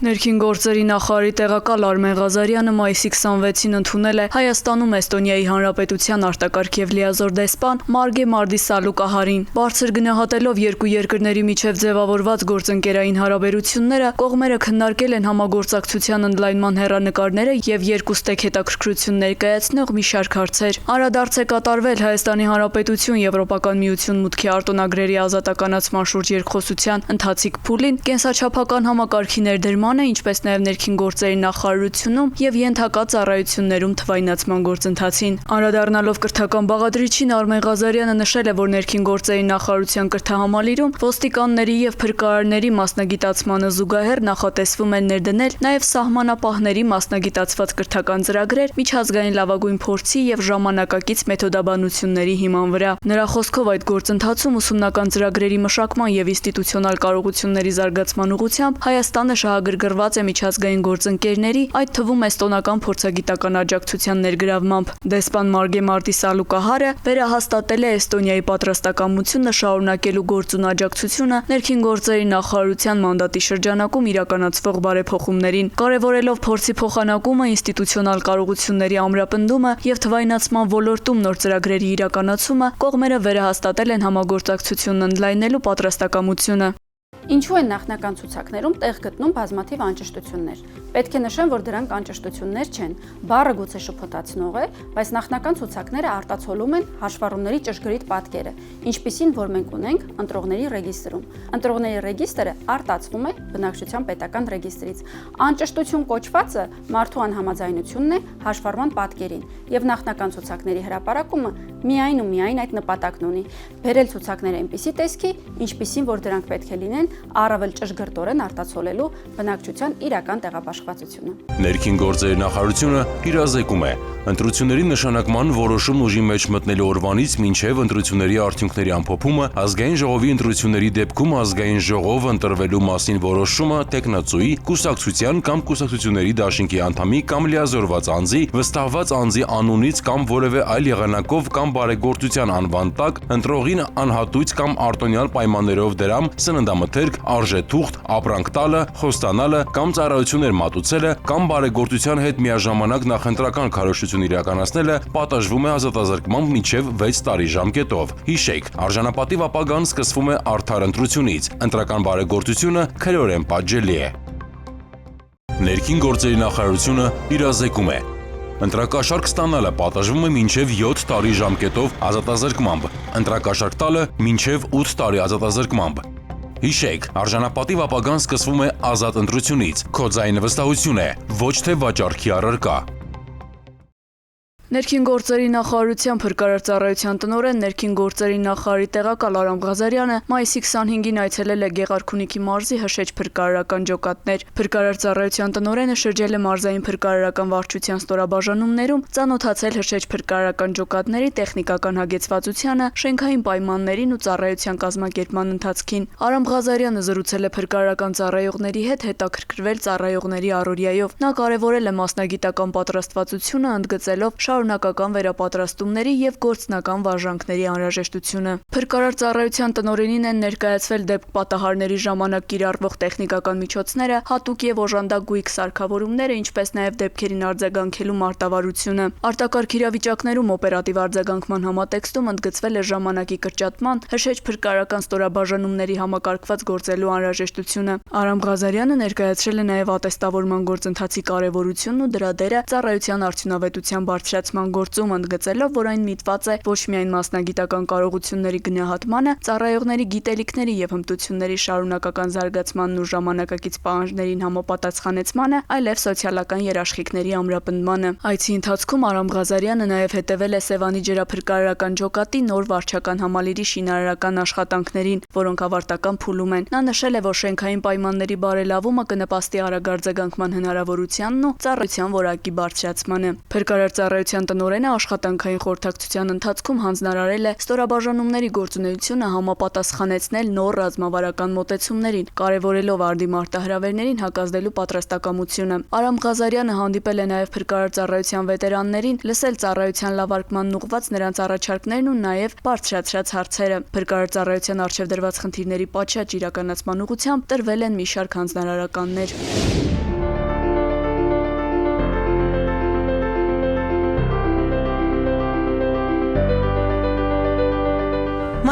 Ներքին գործերի նախարարի տեղակալ Արմեն Ղազարյանը մայիսի 26-ին ընդունել է Հայաստանում Էստոնիայի Հանրապետության արտակարգ և լիազոր դեսպան Մարգե Մարդիսալու Կահարին։ Բարձր գնահատելով երկու երկրների միջև ձևավորված գործընկերային հարաբերությունները, կողմերը քննարկել են համագործակցության ընդլայնման հեռանկարները և երկուստեք հետաքրքրություն ներկայացնող մի շարք հարցեր։ Անդրադարձ է կատարվել Հայաստանի Հանրապետություն Եվրոպական միություն մուտքի արտոնագրերի ազատականացման շուրջ երկխոսության ընթացիկ փուլին, կենսաչափական համակարգի ներդրմանը, ինչպես նաև ներքին գործերի նախարարությունում և ենթակա ծառայություններում թվայնացման գործընթացին։ Անդրադառնալով կրթական բաղադրիչին, Արմեն Ղազարյանը նշել է, որ ներքին գործերի նախարարության կրթահամալիրում ոստիկանների և փրկարարների մասնագիտացմանը զուգահեռ նախատեսվում է ներդնել նաև սահմանապահների մասնագիտացված կրթական ծրագրեր միջազգային լավագույն փորձի և ժամանակակից մեթոդաբանությունների հիման վրա։ Նրա խոսքով այդ գործընթացում ուսումնական ծրագրերի մշակման և ինստիտուցիոնալ կարողությունների զարգացման ուղղությամբ Հայաստանը շահագրգռված է միջազգային գործընկերների, այդ թվում էստոնական փորձագիտական աջակցության ներգրավմամբ։ Դեսպան Մարգե Մարդիսալու Կահարը վերահաստատել է Էստոնիայի պատրաստակամությունը շարունակելու գործուն աջակցությունը ներքին գործերի նախարարության մանդատի շրջանակում իրականացվող բարեփոխումներին, կարևորելով փորձի փոխանակումը, ինստիտուցիոնալ կարողությունների ամրապնդումը և թվայնացման ոլորտում նոր ծրագրերի իրականացումը, կողմերը վերահաստատել են համագործակցությունն ընդլայնելու պատրաստակամությունը։ Ինչու են նախնական ցուցակներում տեղ գտնում բազմաթիվ անճշտություններ։ Պետք է նշեմ, որ դրանք անճշտություններ չեն։ Բառը գուցե շփոթացնող է, բայց նախնական ցուցակները արտացոլում են հաշվառումների ճշգրիտ պատկերը, ինչպիսին որ մենք ունենք ընտրողների ռեգիստրում։ Ընտրողների ռեգիստրը արտացվում է բնակչության պետական ռեգիստրից։ Անճշտություն կոչվածը մարդու անհամաձայնությունն է հաշվառման պատկերին, եւ նախնական ցուցակների հրապարակումը միայն ու միայն այդ նպատակն ունի՝ բերել ցուցակները այնպիսի տեսքի, ինչպիսին որ դրանք պետք է լինեն առավել ճշգրտորեն արտացոլելու բնակչության իրական տեղաբաշխվածությունը։ Ներքին գործերի նախարարությունը իրազեկում է ընտրությունների նշանակման որոշումն ուժի մեջ մտնելու օրվանից մինչև ընտրությունների արդյունքների ամփոփումը, ազգային ժողովի ընտրությունների դեպքում ազգային ժողով ընտրվելու մասին որոշումը տեխնացուի, կուսակցության կամ կուսակցությունների դաշինքի անդամի կամ լիազորված անձի, վստահված անձի անունից կամ որևէ այլ եղանակով կամ բարեգործության անվան տակ ընտրողին անհատույց կամ արտոնյալ պայմաններով դրամ, սննդամթերք, արժեթուղթ, ապրանք տալը, խոստանալը կամ ծառայություններ մատուցելը կամ բարեգործության հետ միաժամանակ նախընտրական քարոզչություն իրականացնելը պատժվում է ազատազրկմամբ մինչև 6 տարի ժամկետով։ Հիշեք, արժանապատիվ ապագան սկսվում է արդար ընտրությունից, ընտրական բարեգործությունը քրեորեն պատժելի է։ Ներքին գործերի նախարարությունը իրազեկում է ընտրակաշարք ստանալը պատժվում է մինչև 7 տարի ժամկետով ազատազրկմամբ, ընտրակաշարք տալը մինչև 8 տարի ազատազրկմամբ։ Հիշեք, արժանապատիվ ապագան սկսվում է ազատ ընտրությունից, քո ձայնը վստահություն է, ոչ թե վաճառքի առարկա։ Ներքին գործերի նախարարության փրկարար ծառայության տնօրեն, ներքին գործերի նախարարի տեղակալ Արամ Ղազարյանը մայիսի 25-ին այցելել է Գեղարքունիքի մարզի Հշեջ փրկարարական ջոկատներ։ Փրկարար ծառայության տնօրենը շրջել է մարզային փրկարարական վարչության ստորաբաժանումներում, ծանոթացել Հշեջ փրկարարական ջոկատների տեխնիկական հագեցվածությանը, շենքային պայմաններին ու ծառայության կազմակերպման ընթացքին։ Արամ Ղազարյանը զրուցել է փրկարարական ծառայողների հետ, հետաքրքրվել ծառայողների առօրյայով։ Նա կարևորել է մասնագիտական պատրաստվածությունը, ընդգծելով շարունակական վերապատրաստումների և գործնական վարժանքների անհրաժեշտությունը։ Փրկարար ծառայության տնօրենին են ներկայացվել դեպք պատահարների ժամանակ կիրառվող տեխնիկական միջոցները, հատուկ և օժանդակ գույք սարքավորումները, ինչպես նաև դեպքերին արձագանքելու մարտավարությունը։ Արտակարգ իրավիճակներում օպերատիվ արձագանքման համատեքստում ընդգծվել է ժամանակի կրճատման, Հշեջ փրկարարական ստորաբաժանումների համակարգված գործելու անհրաժեշտությունը։ Արամ Ղազարյանը ներկայացրել է նաև ատեստավորման գործընթացի կարևորությունն ու դրա դերը ծառայության արդյունավետության բարձրացման գործում, ընդգծելով, որ այն միտված է ոչ միայն մասնագիտական կարողությունների գնահատմանը, ծառայողների գիտելիքների և հմտությունների շարունակական զարգացմանն ու ժամանակակից պահանջներին համապատասխանեցմանը, այլև սոցիալական երաշխիքների ամրապնդմանը։ Այցի ընթացքում Արամ Ղազարյանը նաև հետևել է Սևանի ջրափրկարարական ջոկատի նոր վարչական համալիրի շինարարական աշխատանքներին, որոնք ավարտական փուլում են։ Նա նշել է, որ շենքային պայմանների բարելավումը կնպաստի արագ արձագանքման հնարավորությանն ու ծառայության որակի բարձրացմանը։ Փրկարար ծառայության կառավարության տնօրենը աշխատանքային խորհրդակցության ընթացքում հանձնարարել է ստորաբաժանումների գործունեությունը համապատասխանեցնել նոր ռազմավարական մոտեցումներին, կարևորելով արդի մարտահրավերներին հակազդելու պատրաստակամությունը։ Արամ Ղազարյանը հանդիպել է նաև փրկարար ծառայության վետերաններին, լսել ծառայության լավարկման ուղղված նրանց առաջարկներն ու նաև բարձրացրած հարցերը։ Փրկարար ծառայության առջև դրված խնդիրների պատշաճ իրականացման ուղղությամբ տրվել են մի շարք հանձնարարականներ։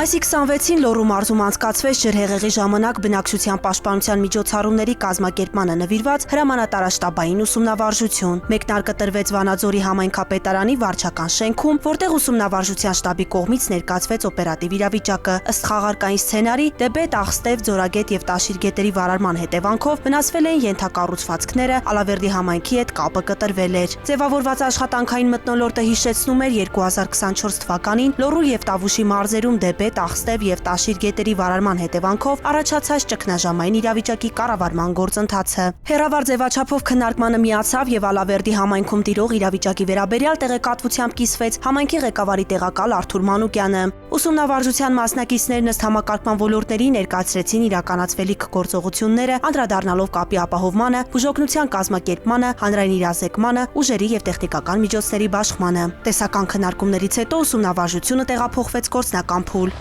Մայիսի 26-ին Լոռու մարզում անցկացվեց ջրհեղեղի ժամանակ բնակչության պաշտպանության միջոցառումների կազմակերպմանը նվիրված հրամանատարաշտաբային ուսումնավարժություն։ Մեկնարկը տրվեց Վանաձորի համայնքապետարանի վարչական շենքում, որտեղ ուսումնավարժության շտաբի կողմից ներկայացվեց օպերատիվ իրավիճակը։ Ըստ խաղարկային սցենարի, Դեբետ, Աղստև, Ձորագետ եւ Տաշիր գետերի վարարման հետևանքով վնասվել էին ենթակառուցվածքները, Ալավերդի համայնքի հետ կապը կտրվել էր։ Ձևավորված աշխատանքային մթնոլորտը հիշեցնում էր 2024 թվականին Լոռու եւ Տավուշի մարզերում Դեբետ, Աղստև եւ Տաշիր գետերի վարարման հետևանքով առաջացած ճգնաժամային իրավիճակի կառավարման գործընթացը։ Հերավար ձևաչափով քննարկմանը միացավ եւ Ալավերդի համայնքում տիրող իրավիճակի վերաբերյալ տեղեկատվությամբ կիսվեց համայնքի ղեկավարի տեղակալ Արթուր Մանուկյանը։ Ուսումնավարժության մասնակիցներն ըստ համակարգման ոլորտների ներկայացրեցին իրականացվելիք գործողությունները, անդրադառնալով կապի ապահովմանը, բուժօգնության կազմակերպմանը, հանրային իրազեկմանը, ուժերի եւ տեխնիկական միջոցների բաշխմանը։ Տեսական քննարկումներից հետո ուսումնավարժությունը տեղափոխվեց գործնական փուլ։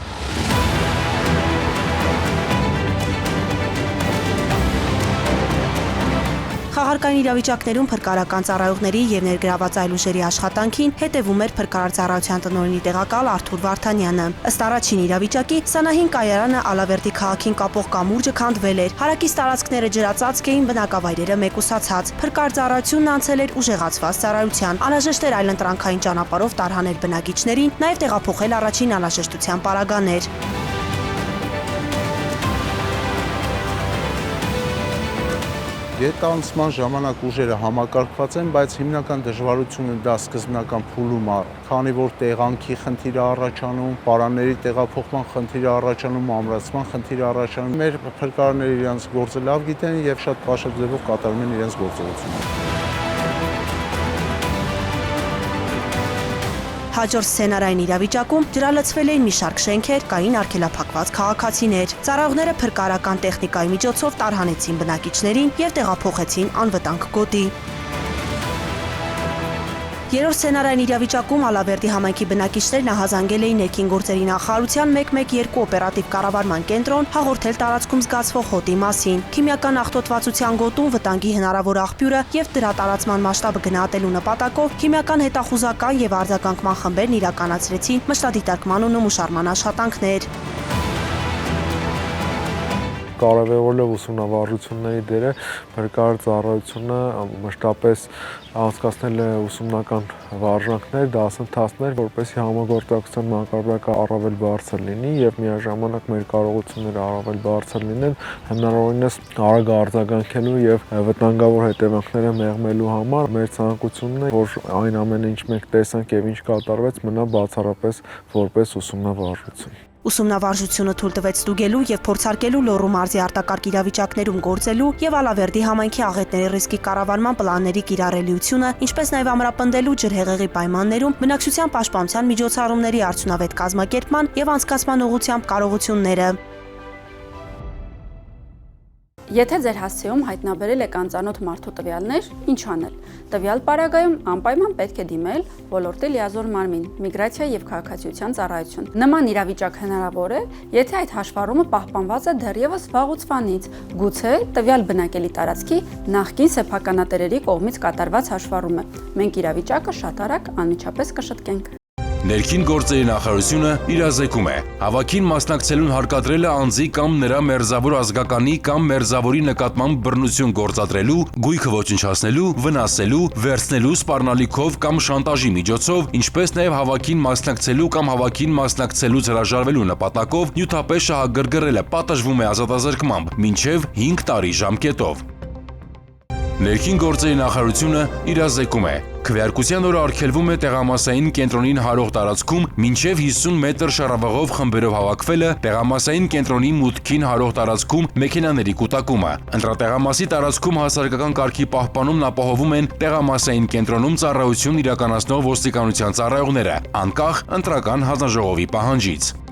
Խաղարկային իրավիճակներում փրկարարական ծառայողների եւ ներգրաված այլ ուժերի աշխատանքին հետևում էր փրկարար ծառայության տնօրենի տեղակալ Արթուր Վարդանյանը։ Ըստ առաջին իրավիճակի, Սանահին կայարանը Ալավերդի քաղաքին կապող կամուրջը քանդվել էր։ Հարակից տարածքները ջրածածկ էին, բնակավայրերը մեկուսացած։ Փրկարար ծառայությունն անցել էր ուժեղացված ծառայության։ Անհրաժեշտ էր այլընտրանքային ճանապարհով տարհանել բնակիչներին, նաեւ տեղափոխել առաջին անհրաժեշտության պարագաներ։ Գետանցման ժամանակ ուժերը համակարգված են, բայց հիմնական դժվարությունը դա սկզբնական փուլում է, քանի որ տեղանքի խնդիր է առաջանում, պարանների տեղափոխման խնդիր է առաջանում, ամրացման խնդիր է առաջանում։ Մեր փրկարարները իրենց գործը լավ գիտեն եւ շատ պաշտ ձևով կատարում են իրենց գործողությունները։ Հաջորդ սցենարային իրավիճակում ջրալցվել էին մի շարք շենքեր, կային արգելափակված քաղաքացիներ։ Ծառայողները փրկարարական տեխնիկայի միջոցով տարհանեցին բնակիչներին եւ տեղափոխեցին անվտանգ գոտի։ Երրորդ սցենարային իրավիճակում Ալավերդի համայնքի բնակիչներն ահազանգել էին ներքին գործերի նախարարության 112 օպերատիվ կառավարման կենտրոն հաղորդել տարածքում զգացվող հոտի մասին։ Քիմիական աղտոտվածության գոտում վտանգի հնարավոր աղբյուրը եւ դրա տարածման մասշտաբը գնահատելու նպատակով քիմիական հետախուզական եւ արձագանքման խմբերն իրականացրեցին մշտադիտարկման ու նմուշարման աշխատանքներ։ Կարևորելով ուսումնավարժությունների դերը, փրկարար ծառայությունը մշտապես անցկացնել է ուսումնական վարժանքներ, դասընթացներ, որպեսզի համագործակցության մակարդակը առավել բարձր լինի եւ միաժամանակ մեր կարողությունները առավել բարձր լինեն, հնարավորինս արագ արձագանքելու եւ վտանգավոր հետևանքները մեղմելու համար մեր ցանկությունն է, որ այն ամենը, ինչ մենք տեսանք եւ ինչ կատարվեց, մնա բացառապես որպես ուսումնավարժություն։ Ուսումնավարժությունը թույլ տվեց ստուգելու եւ փորձարկելու Լոռու մարզի արտակարգ իրավիճակներում գործելու եւ Ալավերդի համայնքի աղետների ռիսկի կառավարման պլանների կիրառելիությունը, ինչպես նաեւ ամրապնդելու ջրհեղեղի պայմաններում բնակչության պաշտպանության միջոցառումների արդյունավետ կազմակերպման եւ անցկացման ուղղությամբ կարողությունները։ Եթե ձեր հասցեում հայտնաբերել եք անծանոթ մարդու տվյալներ, ինչ անել։ Տվյալ պարագայում անպայման պետք է դիմել ոլորտի լիազոր մարմին, միգրացիա եւ քաղաքացիության ծառայություն։ Նման իրավիճակ հնարավոր է, եթե այդ հաշվառումը պահպանված է դեռևս վաղուց, գուցե տվյալ բնակելի տարածքի նախկին սեփականատերերի կողմից կատարված հաշվառում է։ Մենք իրավիճակը շատ արագ անմիջապես կշտկենք։ Ներքին գործերի նախարարությունը իրազեկում է հավաքին մասնակցելուն հարկադրել է անձի կամ նրա մերձավոր ազգականի կամ մերձավորի նկատմամբ բռնություն գործադրելու, գույքը ոչնչացնելու, վնասելու, վերցնելու սպառնալիքով կամ շանտաժի միջոցով, ինչպես նաև հավաքին մասնակցելու կամ հավաքին մասնակցելուց հրաժարվելու նպատակով նյութապես շահագրգռելը պատժվում է ազատազրկմամբ մինչև 5 տարի ժամկետով։ Ներքին գործերի նախարարությունը իրազեկում է. քվեարկության օրը արգելվում է տեղամասային կենտրոնին հարող տարածքում մինչև 50 մետր շառավղով խմբերով հավաքվելը, տեղամասային կենտրոնի մուտքին հարող տարածքում մեքենաների կուտակումը։ Ընտրատեղամասի տարածքում հասարակական կարգի պահպանումն ապահովում են տեղամասային կենտրոնում ծառայություն իրականացնող ոստիկանության ծառայողները, անկախ ընտրական հանձնաժողովի պահանջից։